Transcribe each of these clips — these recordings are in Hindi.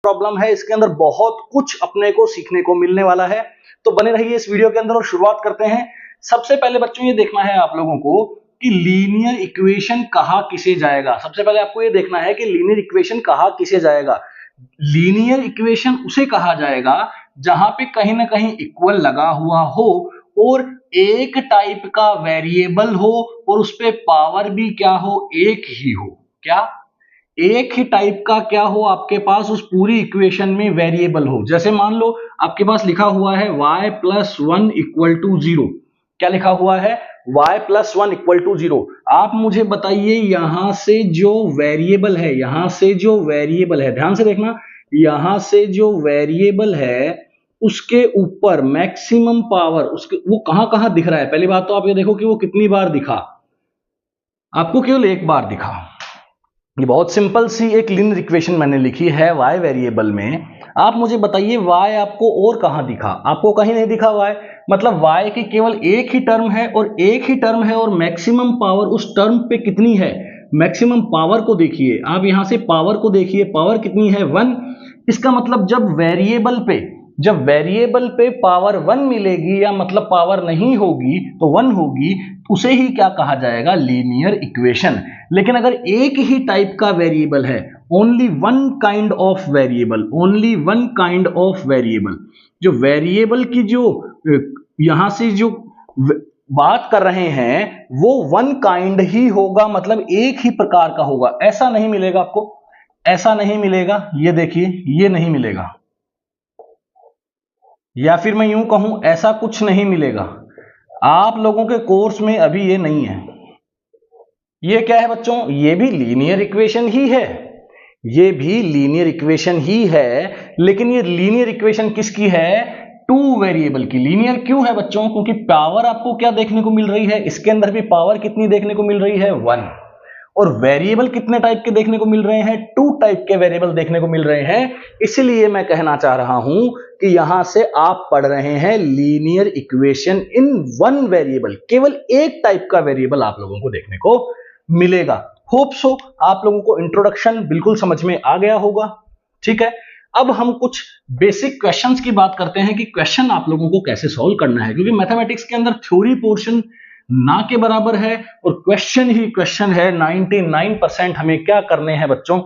प्रॉब्लम है, इसके अंदर बहुत कुछ अपने को सीखने को मिलने वाला है, तो बने रहिए इस वीडियो के अंदर और शुरुआत करते हैं। सबसे पहले बच्चों ये देखना है आप लोगों को कि लीनियर इक्वेशन कहा किसे जाएगा। सबसे पहले आपको ये देखना है कि लीनियर इक्वेशन कहा किसे जाएगा। लीनियर इक्वेशन उसे कहा जाएगा जहां पे कहीं ना कहीं इक्वल लगा हुआ हो और एक टाइप का वेरिएबल हो और उस पे पावर भी क्या हो, एक ही हो। क्या एक ही टाइप का क्या हो आपके पास उस पूरी इक्वेशन में वेरिएबल हो। जैसे मान लो आपके पास लिखा हुआ है y प्लस 1 इक्वल टू 0। क्या लिखा हुआ है? y plus 1 equal to 0। आप मुझे बताइए यहां से जो वेरिएबल है, यहां से जो वेरिएबल है, ध्यान से देखना, यहां से जो वेरिएबल है उसके ऊपर मैक्सिमम पावर उसके वो कहां कहां दिख रहा है। पहली बात तो आप ये देखो कि वो कितनी बार दिखा, आपको केवल एक बार दिखा। ये बहुत सिंपल सी एक लीनियर इक्वेशन मैंने लिखी है y वेरिएबल में। आप मुझे बताइए y आपको और कहां दिखा? आपको कहीं नहीं दिखा y। मतलब y की केवल एक ही टर्म है और एक ही टर्म है और मैक्सिमम पावर उस टर्म पे कितनी है? मैक्सिमम पावर को देखिए, आप यहां से पावर को देखिए, पावर कितनी है? 1। इसका मतलब जब वेरिएबल पे पावर 1 मिलेगी या मतलब पावर नहीं होगी तो 1 होगी, उसे ही क्या कहा जाएगा? Linear equation. लेकिन अगर एक ही टाइप का वेरिएबल है, only one kind of variable, only one kind of variable, जो वेरिएबल की जो यहां से जो बात कर रहे हैं वो वन काइंड ही होगा, मतलब एक ही प्रकार का होगा। ऐसा नहीं मिलेगा आपको, ऐसा नहीं मिलेगा। ये देखिए, ये नहीं मिलेगा, या फिर मैं यूं कहूं ऐसा कुछ नहीं मिलेगा। आप लोगों के कोर्स में अभी ये नहीं है। ये क्या है बच्चों? ये भी लीनियर इक्वेशन ही है, ये भी लीनियर इक्वेशन ही है, लेकिन ये लीनियर इक्वेशन किसकी है? टू वेरिएबल की। लीनियर क्यों है बच्चों? क्योंकि पावर आपको क्या देखने को मिल रही है, इसके अंदर भी पावर कितनी देखने को मिल रही है? 1। और वेरिएबल कितने टाइप के देखने को मिल रहे हैं? 2 टाइप के वेरिएबल देखने को मिल रहे हैं। इसलिए मैं कहना चाह रहा हूं कि यहां से आप पढ़ रहे हैं linear equation in one variable, केवल एक टाइप का वेरिएबल आप लोगों को देखने को मिलेगा। होप सो आप लोगों को इंट्रोडक्शन बिल्कुल समझ में आ गया होगा। ठीक है, अब हम कुछ बेसिक क्वेश्चंस की बात करते हैं कि क्वेश्चन आप लोगों को कैसे सॉल्व करना है, क्योंकि मैथमेटिक्स के अंदर थ्योरी पोर्शन ना के बराबर है और क्वेश्चन ही क्वेश्चन है। 99% हमें क्या करने हैं बच्चों?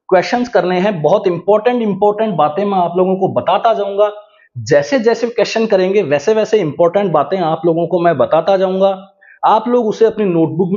क्वेश्चंस करने हैं। बहुत इंपॉर्टेंट बातें मैं आप लोगों को बताता जाऊंगा। जैसे जैसे क्वेश्चन करेंगे वैसे वैसे इंपॉर्टेंट बातें आप लोगों को मैं बताता जाऊंगा। आप लोग उसे अपनी नोटबुक